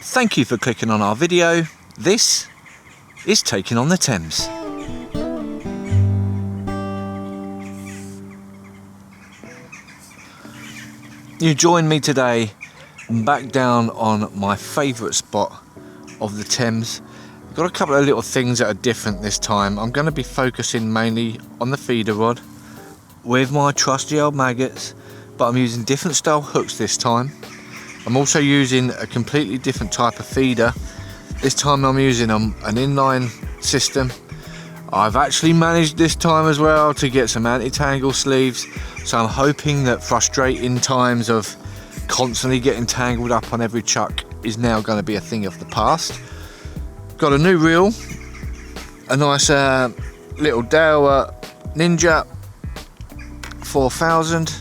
Thank you for clicking on our video. This is Taking on the Thames. You join me today back down on my favourite spot of the Thames. Got a couple of little things that are different this time. I'm going to be focusing mainly on the feeder rod with my trusty old maggots, but I'm using different style hooks this time. I'm also using a completely different type of feeder. This time I'm using an inline system. I've actually managed this time as well to get some anti-tangle sleeves, so I'm hoping that frustrating times of constantly getting tangled up on every chuck is now going to be a thing of the past. Got a new reel, a nice little Dale Ninja 4000,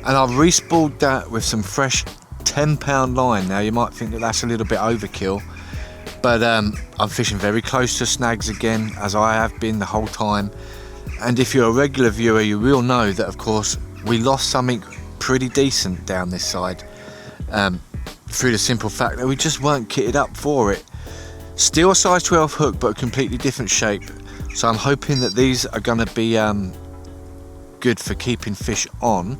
and I've re-spooled that with some fresh 10-pound line. Now you might think that that's a little bit overkill, but I'm fishing very close to snags again, as I have been the whole time. And if you're a regular viewer, you will know that of course we lost something pretty decent down this side through the simple fact that we just weren't kitted up for it. Still a size 12 hook, but a completely different shape, so I'm hoping that these are going to be good for keeping fish on.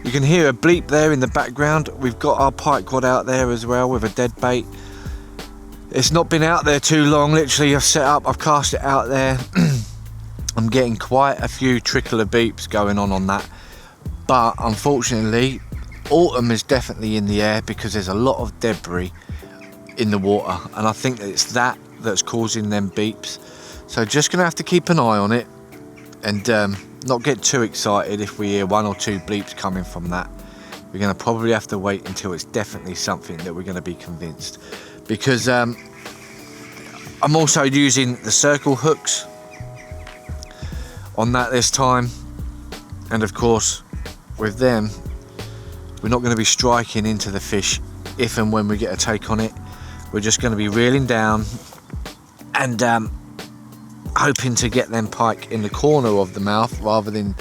You can hear a bleep there in the background. We've got our pike rod out there as well with a dead bait. It's not been out there too long, literally I've set up, I've cast it out there. I'm getting quite a few trickle of beeps going on that, but unfortunately autumn is definitely in the air because there's a lot of debris in the water, and I think that it's that that's causing them beeps. So just gonna have to keep an eye on it and not get too excited if we hear one or two bleeps coming from that. We're gonna probably have to wait until it's definitely something that we're gonna be convinced, because I'm also using the circle hooks on that this time, and of course with them we're not going to be striking into the fish if and when we get a take on it. We're just going to be reeling down and hoping to get them pike in the corner of the mouth rather than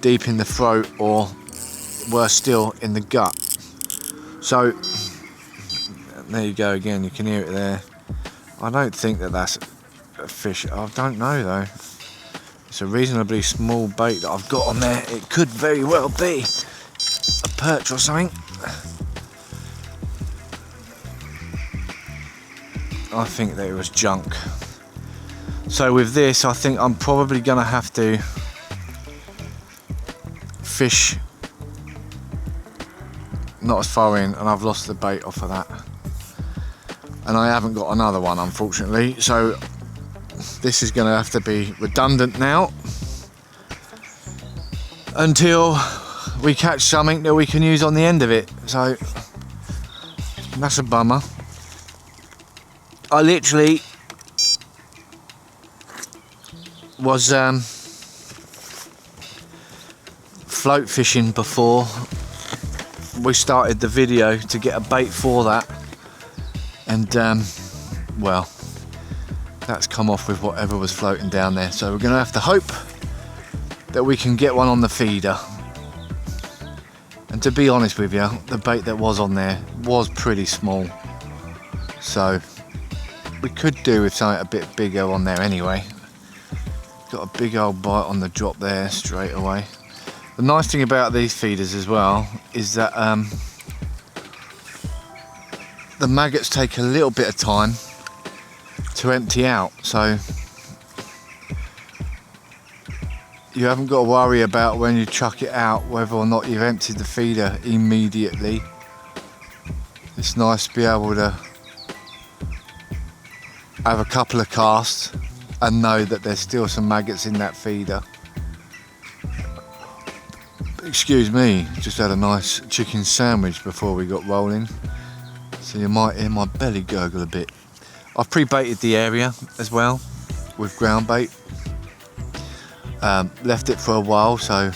deep in the throat, or worse still, in the gut. So there you go again, you can hear it there. I don't think that that's a fish, I don't know though. It's a reasonably small bait that I've got on there. It could very well be a perch or something. I think that it was junk. So with this, I think I'm probably gonna have to fish not as far in, and I've lost the bait off of that. And I haven't got another one, unfortunately, so this is gonna have to be redundant now until we catch something that we can use on the end of it. So that's a bummer. I literally was float fishing before we started the video to get a bait for that, and well, that's come off with whatever was floating down there. So we're gonna have to hope that we can get one on the feeder. And to be honest with you, the bait that was on there was pretty small, so we could do with something a bit bigger on there anyway. Got a big old bite on the drop there straight away. The nice thing about these feeders as well is that the maggots take a little bit of time to empty out, so you haven't got to worry about when you chuck it out whether or not you've emptied the feeder immediately. It's nice to be able to have a couple of casts and know that there's still some maggots in that feeder. Excuse me, just had a nice chicken sandwich before we got rolling, so you might hear my belly gurgle a bit. I've pre-baited the area as well with ground bait. Left it for a while, so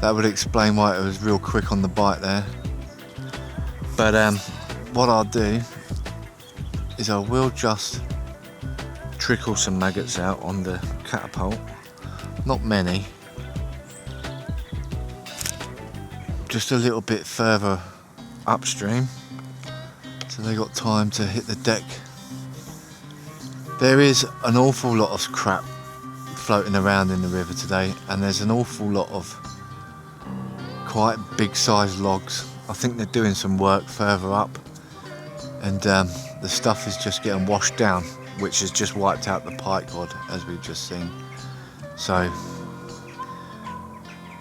that would explain why it was real quick on the bite there. But what I'll do is I will just trickle some maggots out on the catapult. Not many, just a little bit further upstream. so they got time to hit the deck. There is an awful lot of crap floating around in the river today, and there's an awful lot of quite big sized logs. I think they're doing some work further up, and the stuff is just getting washed down, which has just wiped out the pike rod, as we've just seen. So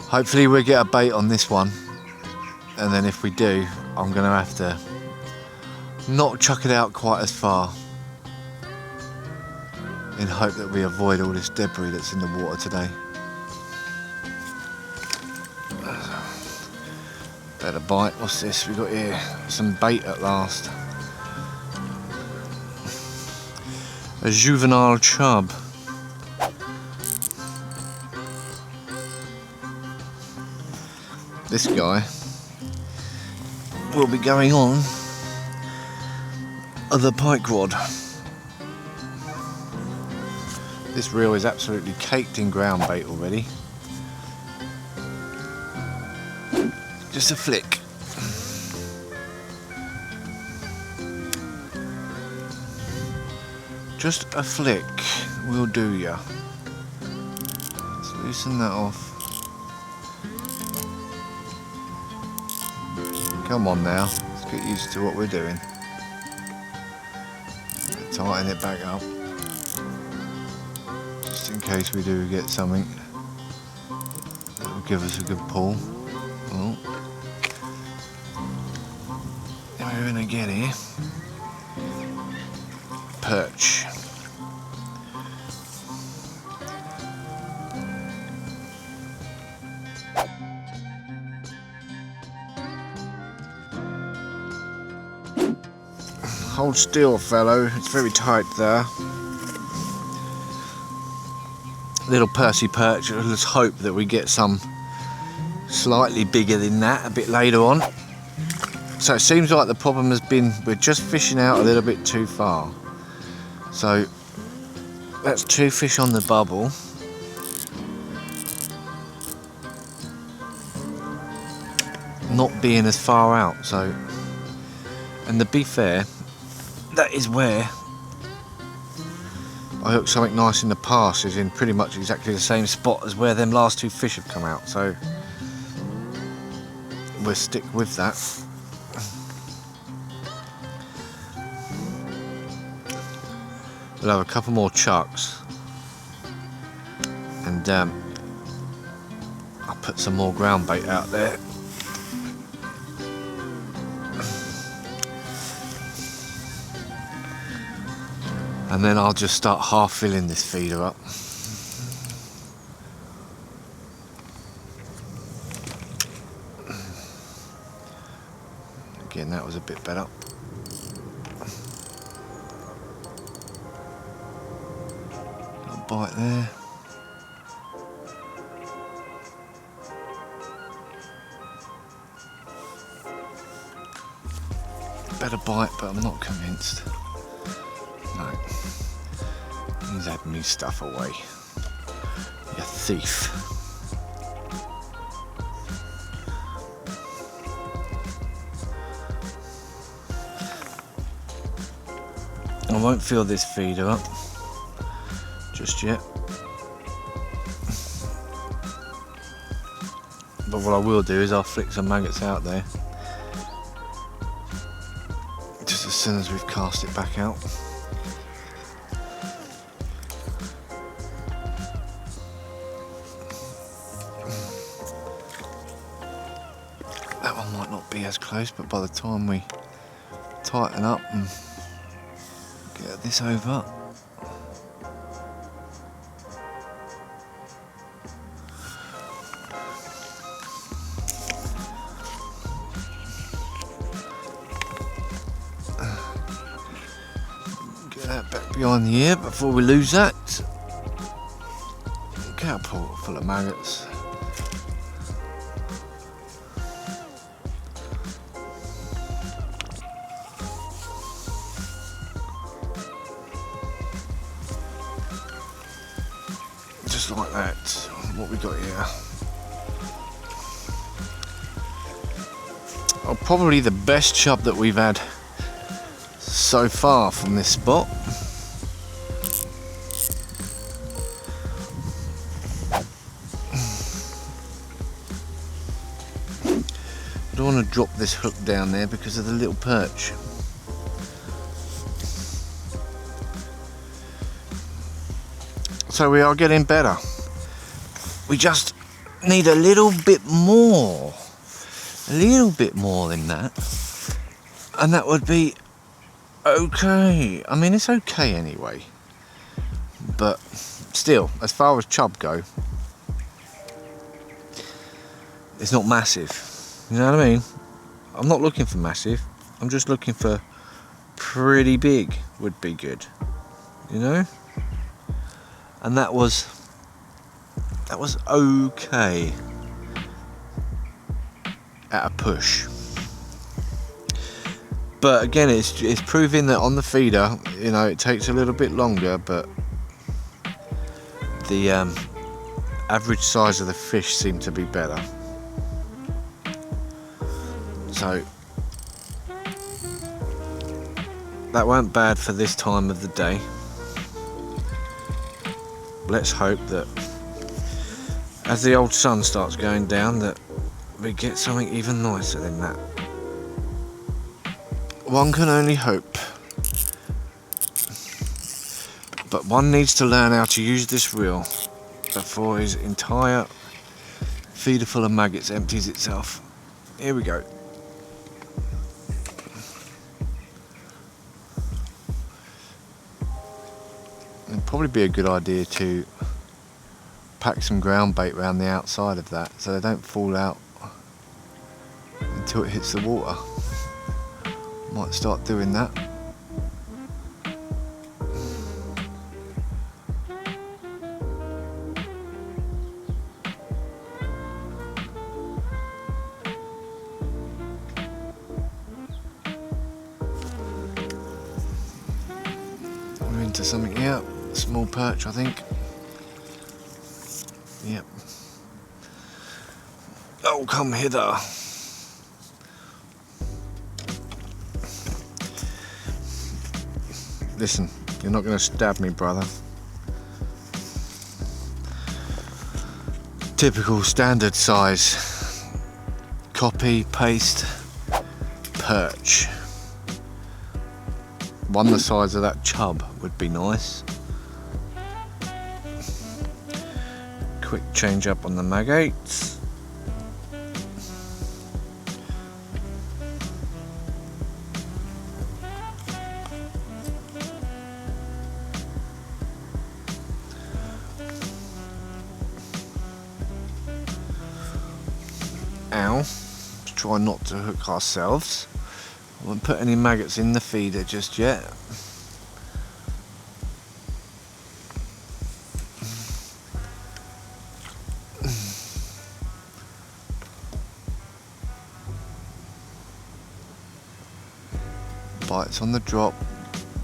hopefully we'll get a bait on this one, and then if we do, I'm going to have to not chuck it out quite as far, in hope that we avoid all this debris that's in the water today. Better bite. What's this we got here? Some bait at last. A juvenile chub. This guy will be going on the pike rod. This reel is absolutely caked in ground bait already. Just a flick. Just a flick will do ya. Let's loosen that off. Come on now, let's get used to what we're doing. Tighten it back up, just in case we do get something that will give us a good pull. Oh, and we're gonna get here. Perch. Hold still, fellow, it's very tight there. Little Percy perch. Let's hope that we get some slightly bigger than that a bit later on. So it seems like the problem has been we're just fishing out a little bit too far. So that's 2 fish on the bubble. Not being as far out, so, and to be fair, that is where I hooked something nice in the past, is in pretty much exactly the same spot as where them last 2 fish have come out, so we'll stick with that. We'll have a couple more chucks, and I'll put some more ground bait out there. And then I'll just start half filling this feeder up. Again, that was a bit better. Little bite there. Better bite, but I'm not convinced. No. He's had me stuff away. You thief. I won't fill this feeder up just yet. But what I will do is I'll flick some maggots out there just as soon as we've cast it back out. That one might not be as close, but by the time we tighten up and get this over, get that back behind the ear before we lose that. Catapult full of maggots. Just like that. What we got here? Oh, probably the best chub that we've had so far from this spot. I don't want to drop this hook down there because of the little perch. So we are getting better. We just need a little bit more. A little bit more than that. And that would be okay. I mean, it's okay anyway. But still, as far as chub go, it's not massive. You know what I mean? I'm not looking for massive. I'm just looking for pretty big would be good. You know? And that was okay at a push. But again, it's proving that on the feeder, you know, it takes a little bit longer, but the average size of the fish seemed to be better. So that weren't bad for this time of the day. Let's hope that as the old sun starts going down that we get something even nicer than that. One can only hope. But one needs to learn how to use this reel before his entire feeder full of maggots empties itself. Here we go. It'd probably be a good idea to pack some ground bait around the outside of that so they don't fall out until it hits the water. Might start doing that. We're into something here. Small perch, I think. Yep. Oh, come hither. Listen, you're not going to stab me, brother. Typical standard size. Copy, paste, perch. One the size of that chub would be nice. Quick change up on the mag 8s. Ow. Try not to hook ourselves. I won't put any maggots in the feeder just yet. Bites on the drop,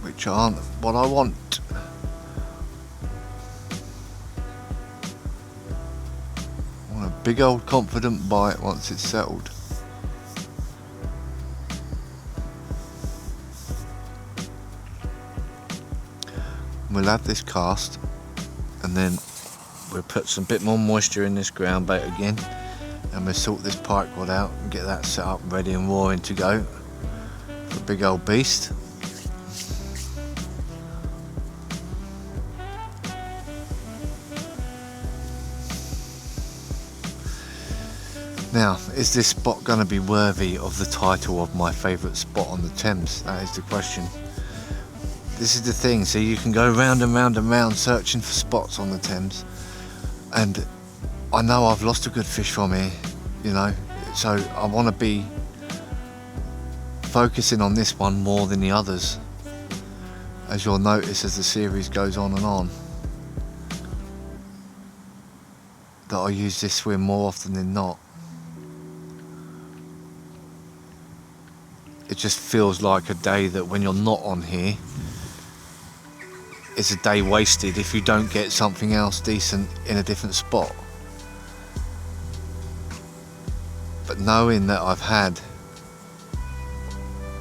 which aren't what I want. I want a big old confident bite once it's settled. We'll have this cast and then we'll put some bit more moisture in this ground bait again, and we'll sort this pike rod out and get that set up ready and roaring to go. A big old beast. Now, is this spot going to be worthy of the title of my favourite spot on the Thames? That is the question. This is the thing, so you can go round and round and round searching for spots on the Thames, and I know I've lost a good fish from here, you know, so I want to be focusing on this one more than the others, as you'll notice as the series goes on and on, that I use this swim more often than not. It just feels like a day that when you're not on here, it's a day wasted if you don't get something else decent in a different spot. But knowing that I've had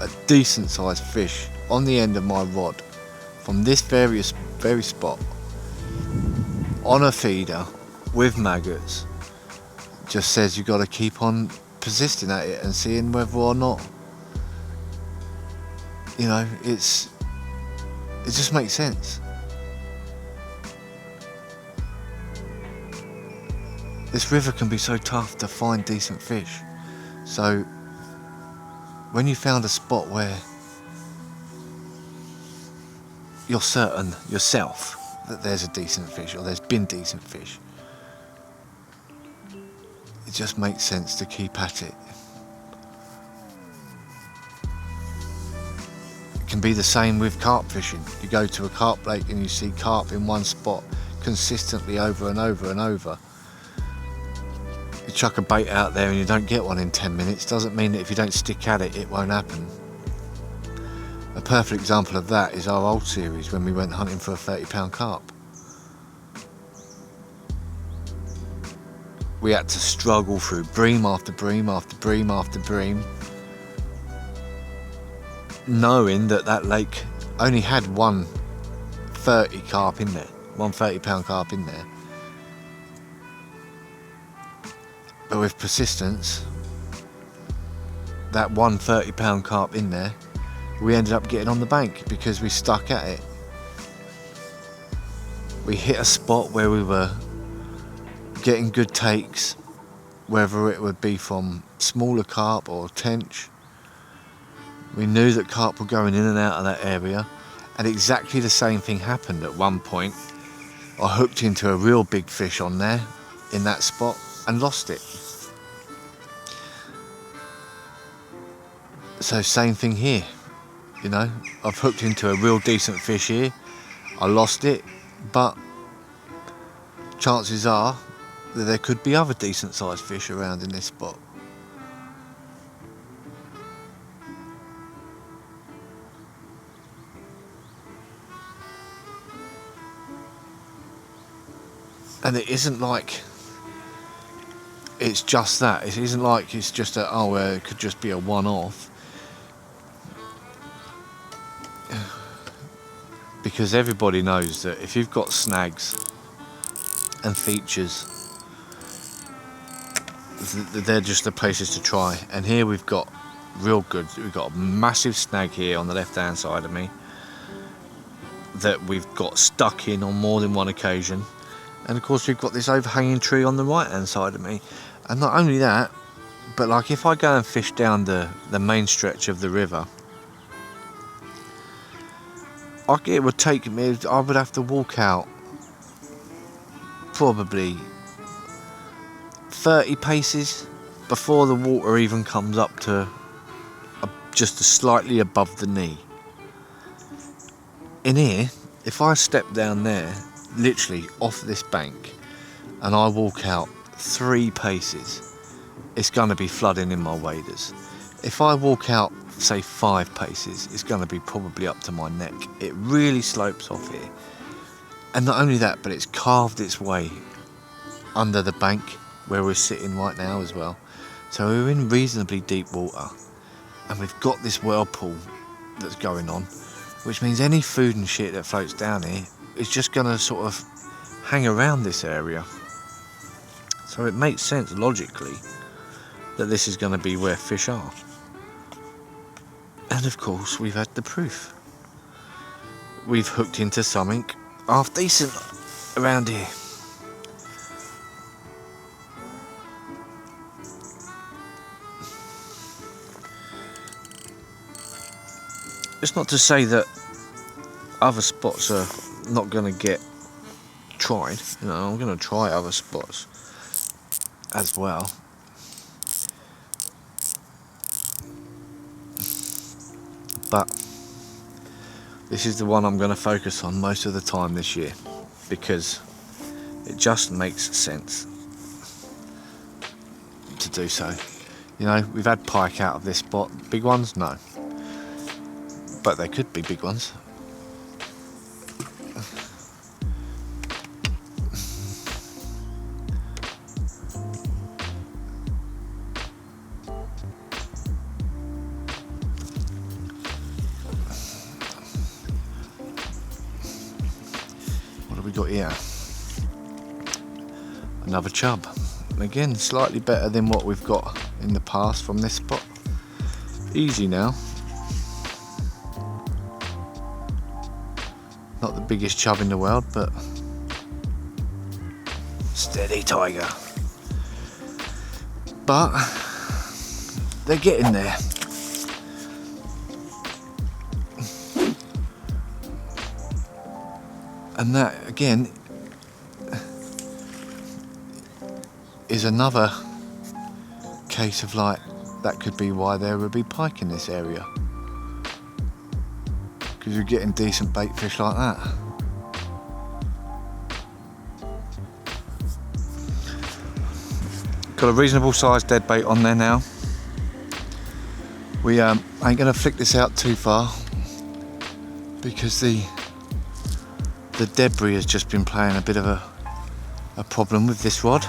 a decent sized fish on the end of my rod from this very spot on a feeder with maggots just says you've got to keep on persisting at it and seeing whether or not, you know, it just makes sense. This river can be so tough to find decent fish. So when you found a spot where you're certain yourself that there's a decent fish or there's been decent fish, it just makes sense to keep at it. It can be the same with carp fishing. You go to a carp lake and you see carp in one spot consistently over and over and over. You chuck a bait out there and you don't get one in 10 minutes, doesn't mean that if you don't stick at it, it won't happen. A perfect example of that is our old series when we went hunting for a 30-pound carp. We had to struggle through bream after bream after bream after bream, knowing that that lake only had one 30 carp in there, one 30-pound carp in there. But with persistence, that one 30-pound carp in there, we ended up getting on the bank because we stuck at it. We hit a spot where we were getting good takes, whether it would be from smaller carp or tench. We knew that carp were going in and out of that area, and exactly the same thing happened at one point. I hooked into a real big fish on there in that spot and lost it. So same thing here, you know, I've hooked into a real decent fish here, I lost it, but chances are that there could be other decent sized fish around in this spot. And it isn't like it's just that. It isn't like it's just a, oh, it could just be a one-off. Because everybody knows that if you've got snags and features, they're just the places to try. And here we've got real good. We've got a massive snag here on the left-hand side of me that we've got stuck in on more than one occasion. And of course we've got this overhanging tree on the right-hand side of me. And not only that, but like if I go and fish down the main stretch of the river, it would take me, I would have to walk out probably 30 paces before the water even comes up to just slightly above the knee. In here, if I step down there, literally off this bank, and I walk out 3 paces, it's going to be flooding in my waders. If I walk out, say 5 paces, it's going to be probably up to my neck. It really slopes off here. And not only that, but it's carved its way under the bank where we're sitting right now as well. So we're in reasonably deep water, and we've got this whirlpool that's going on, which means any food and shit that floats down here is just going to sort of hang around this area. So it makes sense logically that this is going to be where fish are. And of course we've had the proof. We've hooked into something half decent around here. It's not to say that other spots are not going to get tried. You know, I'm going to try other spots as well. But this is the one I'm going to focus on most of the time this year, because it just makes sense to do so. You know, we've had pike out of this spot. Big ones? No. But they could be big ones. have we got here? Another chub. Again, slightly better than what we've got in the past from this spot. Easy now. Not the biggest chub in the world, but steady tiger. But they're getting there. And that again is another case of like, that could be why there would be pike in this area, because you're getting decent bait fish like that. Got a reasonable sized dead bait on there now. We ain't gonna flick this out too far because the debris has just been playing a bit of a problem with this rod.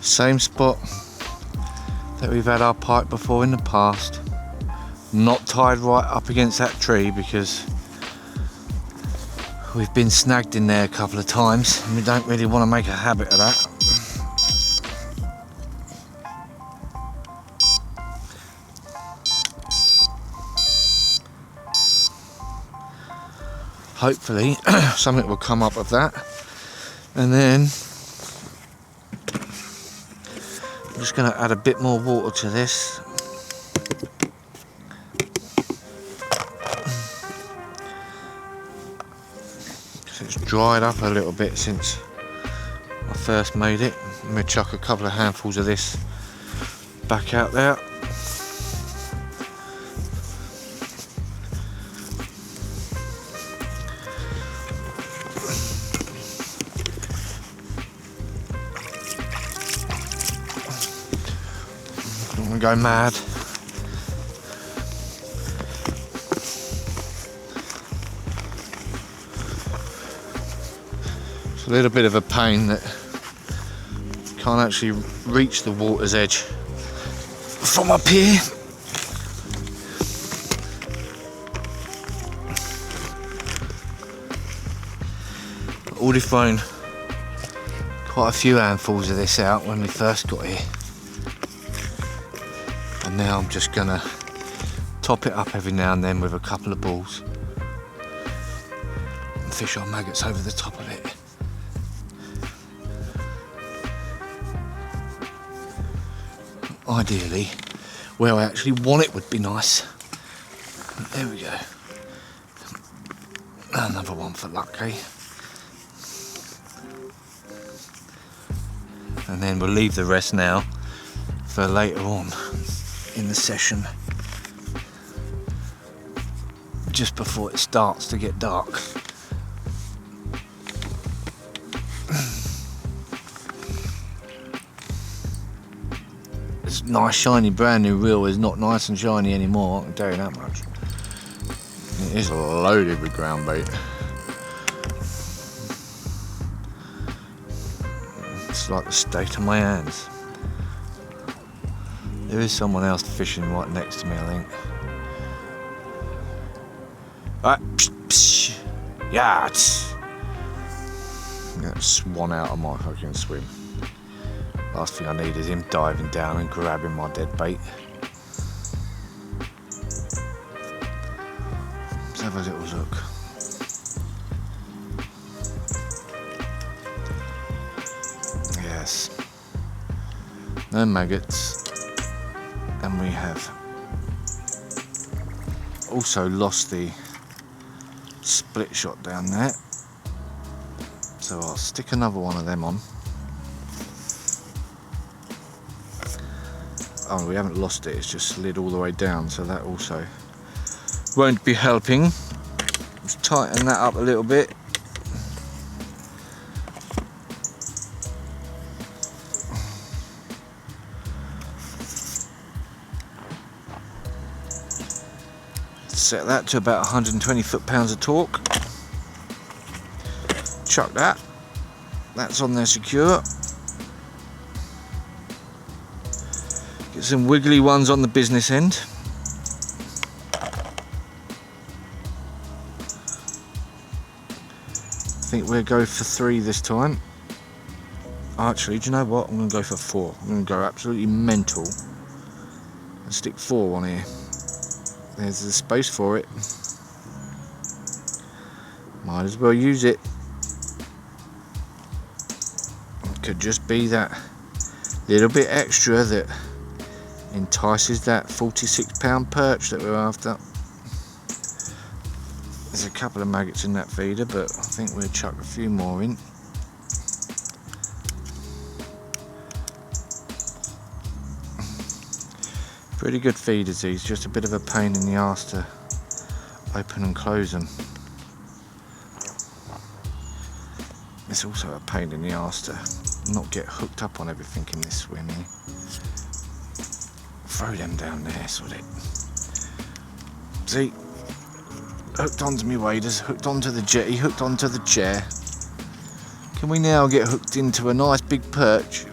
Same spot that we've had our pike before in the past. Not tied right up against that tree because we've been snagged in there a couple of times and we don't really want to make a habit of that. Hopefully something will come up of that, and then I'm just going to add a bit more water to this. It's dried up a little bit since I first made it. I'm going to chuck a couple of handfuls of this back out there. I'm going to go mad. It's a little bit of a pain that can't actually reach the water's edge from up here. Already thrown quite a few handfuls of this out when we first got here, and now I'm just gonna top it up every now and then with a couple of balls and fish our maggots over the top of it. Ideally, where I actually want it would be nice. There we go. Another one for luck, eh? And then we'll leave the rest now for later on in the session, just before it starts to get dark. This nice shiny brand new reel is not nice and shiny anymore, I can tell you that much. It is loaded with ground bait. It's like the state of my hands. There is someone else fishing right next to me, I think. Alright, psh, yeah. Get swan out of my fucking swim. Last thing I need is him diving down and grabbing my dead bait. Let's have a little look. Yes. No maggots. And we have also lost the split shot down there. So I'll stick another one of them on. Oh, we haven't lost it, it's just slid all the way down, so that also won't be helping. Let's tighten that up a little bit. Set that to about 120 foot-pounds of torque. Chuck that. That's on there secure. Get some wiggly ones on the business end. think we'll go for 3 this time. Actually, do you know what? I'm going to go for 4. I'm going to go absolutely mental and stick 4 on here. There's the space for it. Might as well use it. Could just be that little bit extra that entices that 46-pound perch that we're after. There's a couple of maggots in that feeder, but I think we'll chuck a few more in. Pretty good feeders these, just a bit of a pain in the arse to open and close them. It's also a pain in the arse to not get hooked up on everything in this swim here. Throw them down there, sort it. See? Hooked onto me waders, hooked onto the jetty, hooked onto the chair. Can we now get hooked into a nice big perch?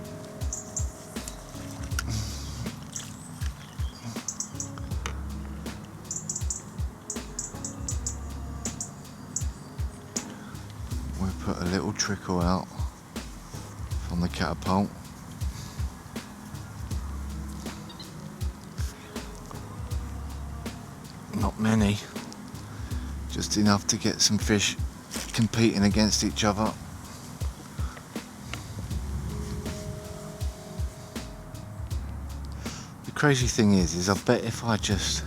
We'll put a little trickle out from the catapult. Not many. Just enough to get some fish competing against each other. The crazy thing is I bet if I just...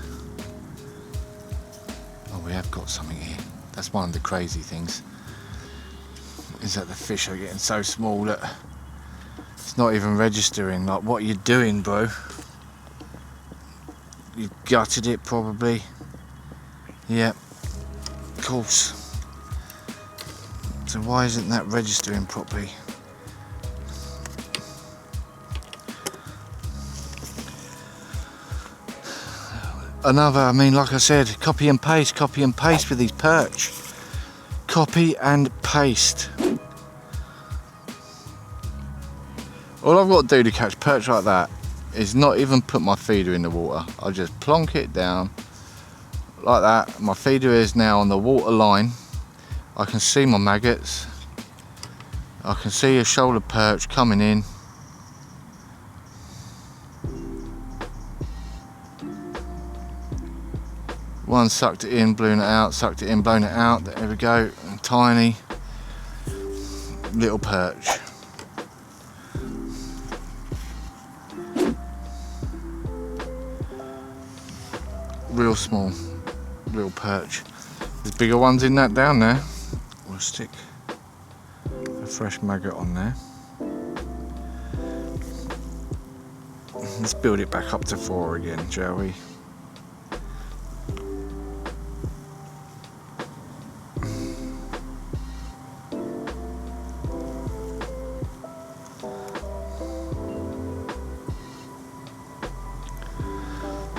Oh, we have got something here. That's one of the crazy things. Is that the fish are getting so small that it's not even registering. Like, what are you doing, bro? You gutted it probably. Yep. Of course. So why isn't that registering properly? Another, I mean, like I said, copy and paste with these perch. Copy and paste. All I've got to do to catch perch like that is not even put my feeder in the water. I just plonk it down like that. My feeder is now on the water line. I can see my maggots. I can see a shoulder perch coming in. One sucked it in, blown it out, sucked it in, blown it out. There we go. Tiny little perch. Real small little perch. There's bigger ones in that down there. We'll stick a fresh maggot on there. Let's build it back up to 4 again, shall we?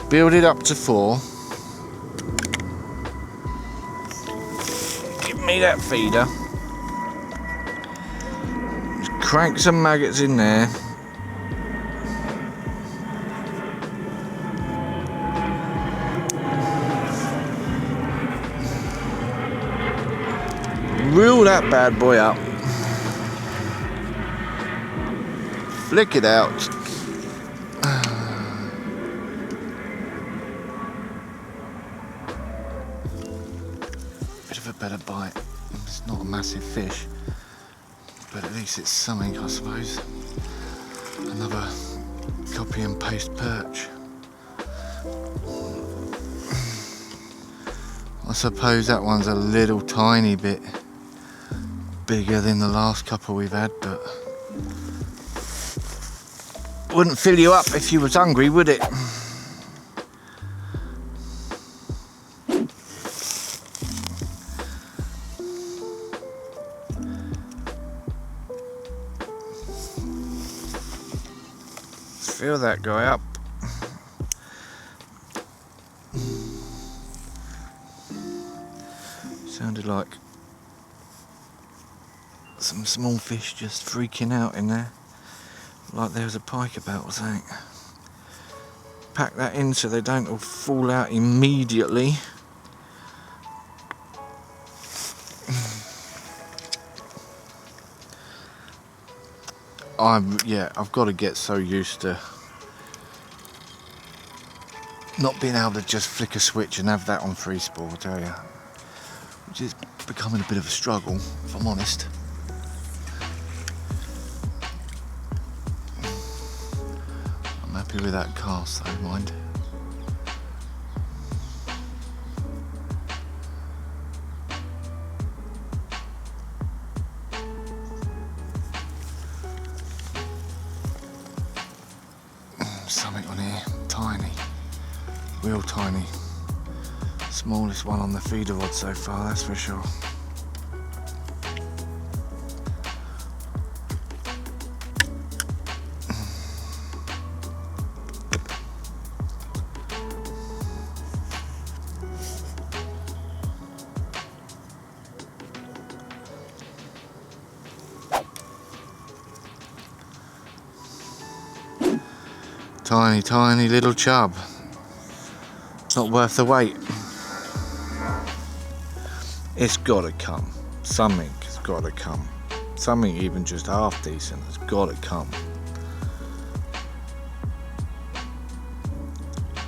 Build it up to 4. Give me that feeder. Just crank some maggots in there. Reel that bad boy up. Flick it out. Better bite. It's not a massive fish, but at least it's something, I suppose. Another copy and paste perch. I suppose that one's a little tiny bit bigger than the last couple we've had, but wouldn't fill you up if you was hungry, would it? Fill that guy up. Sounded like some small fish just freaking out in there, like there was a pike about or something. Pack that in so they don't all fall out immediately. I've got to get so used to not being able to just flick a switch and have that on free spool, I tell you. Which is becoming a bit of a struggle, if I'm honest. I'm happy with that cast though, mind. Something on here, tiny, real tiny. Smallest one on the feeder rod so far, that's for sure. Tiny, tiny little chub. Not worth the wait. It's gotta come. Something's gotta come. Something even just half decent has gotta come.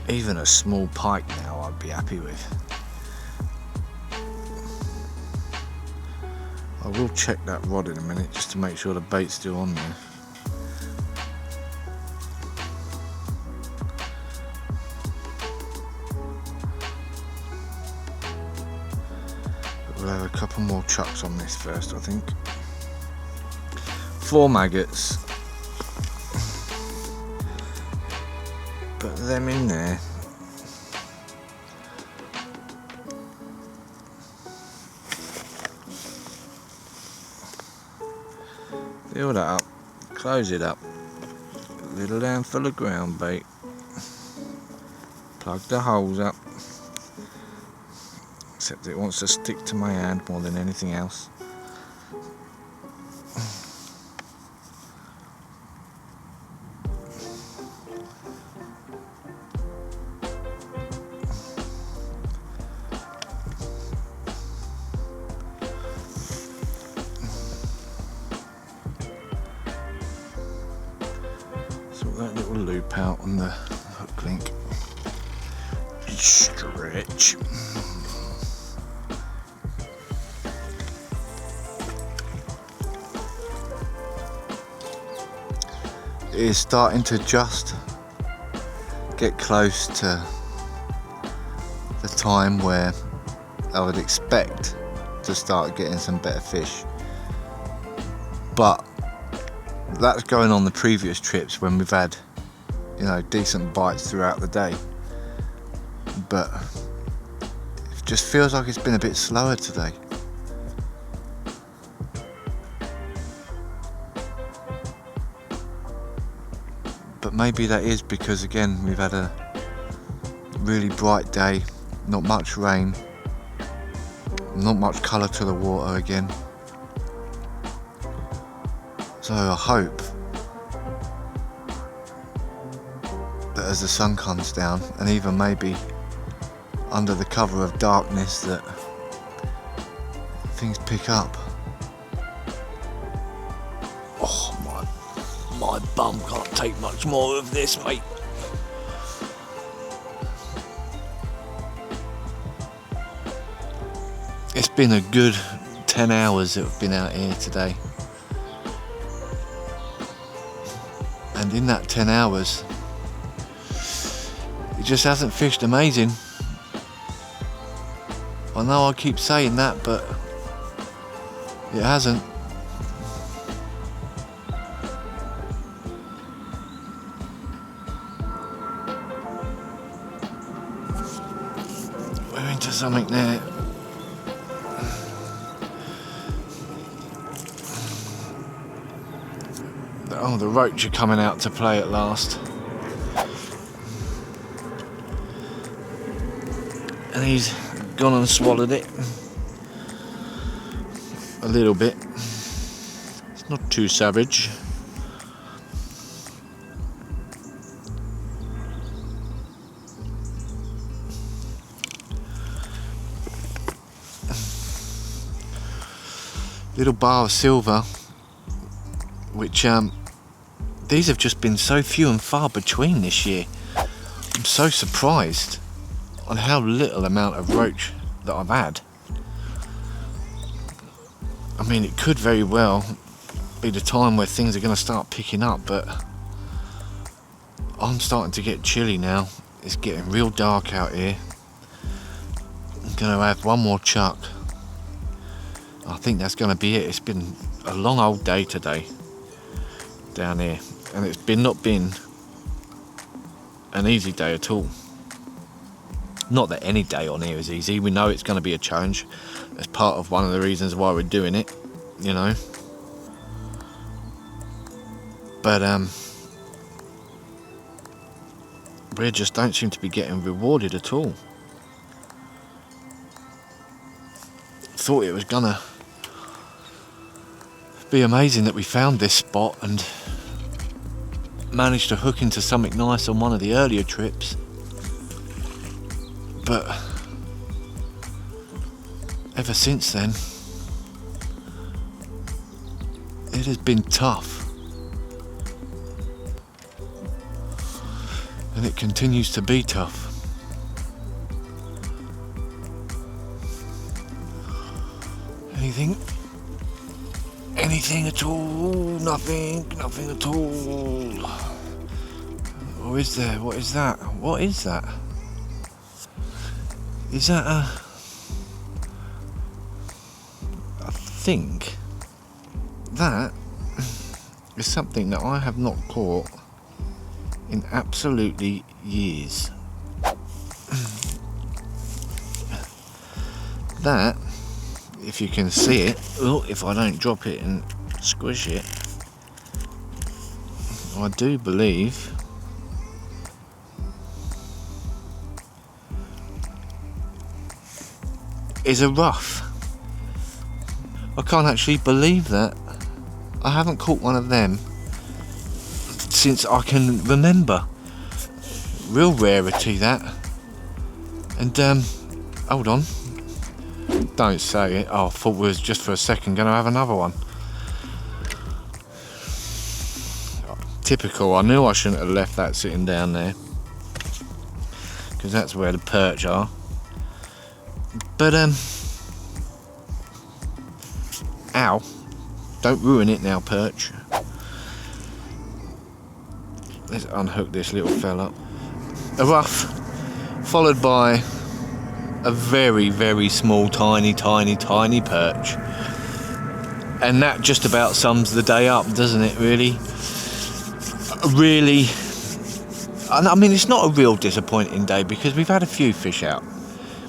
Even a small pike now I'd be happy with. I will check that rod in a minute just to make sure the bait's still on there. We'll have a couple more chucks on this first, I think. 4 maggots. Put them in there. Fill that up, close it up. A little handful of ground bait. Plug the holes up. Except it wants to stick to my hand more than anything else. Sort that little loop out on the hook link. Stretch. It is starting to just get close to the time where I would expect to start getting some better fish, but that's going on the previous trips when we've had, you know, decent bites throughout the day, but it just feels like it's been a bit slower today. But maybe that is because, again, we've had a really bright day, not much rain, not much colour to the water again. So I hope that as the sun comes down, and even maybe under the cover of darkness, that things pick up. My bum can't take much more of this, mate. It's been a good 10 hours that we've been out here today. And in that 10 hours, it just hasn't fished amazing. I know I keep saying that, but it hasn't. We're into something there. Oh, the roach are coming out to play at last. And he's gone and swallowed it. A little bit. It's not too savage. Little bar of silver, which these have just been so few and far between this year. I'm so surprised on how little amount of roach that I've had. I mean, it could very well be the time where things are going to start picking up, but I'm starting to get chilly now. It's getting real dark out here. I'm going to have one more chuck. I think that's going to be it. It's been a long old day today down here, and it's not been an easy day at all. Not that any day on here is easy. We know it's going to be a challenge. That's part of one of the reasons why we're doing it, you know. But we just don't seem to be getting rewarded at all. Thought it was gonna be amazing that we found this spot and managed to hook into something nice on one of the earlier trips, but ever since then it has been tough, and it continues to be tough. Anything at all? Nothing at all. Or is there? What is that? What is that? Is that a... I think that is something that I have not caught in absolutely years. That, if you can see it, if I don't drop it and squish it, I do believe is a rough. I can't actually believe that. I haven't caught one of them since I can remember. Real rarity, that. And hold on. Don't say it. Oh, I thought we was just for a second going to have another one. Typical. I knew I shouldn't have left that sitting down there, because that's where the perch are. But ow, don't ruin it now, perch. Let's unhook this little fella. A rough, followed by a very, very small, tiny perch. And that just about sums the day up, doesn't it, really? Really, I mean, it's not a real disappointing day, because we've had a few fish out.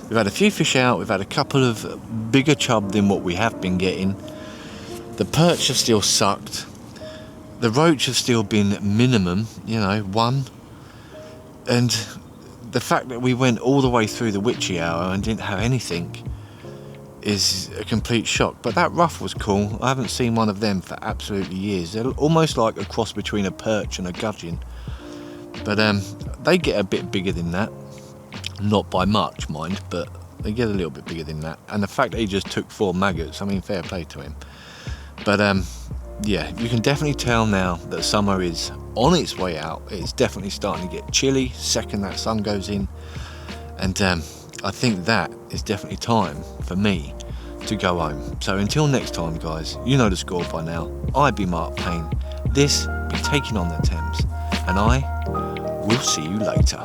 We've had a couple of bigger chub than what we have been getting. The perch have still sucked. The roach have still been minimum, you know, one. And the fact that we went all the way through the witchy hour and didn't have anything is a complete shock. But that rough was cool. I haven't seen one of them for absolutely years. They're almost like a cross between a perch and a gudgeon. But they get a bit bigger than that. Not by much, mind, but they get a little bit bigger than that. And the fact that he just took 4 maggots, I mean, fair play to him. But yeah, you can definitely tell now that summer is on its way out. It's definitely starting to get chilly second that sun goes in. And I think that is definitely time for me to go home. So until next time, guys, you know the score by now. I be Mark Payne. This be Taking on the Thames. And I will see you later.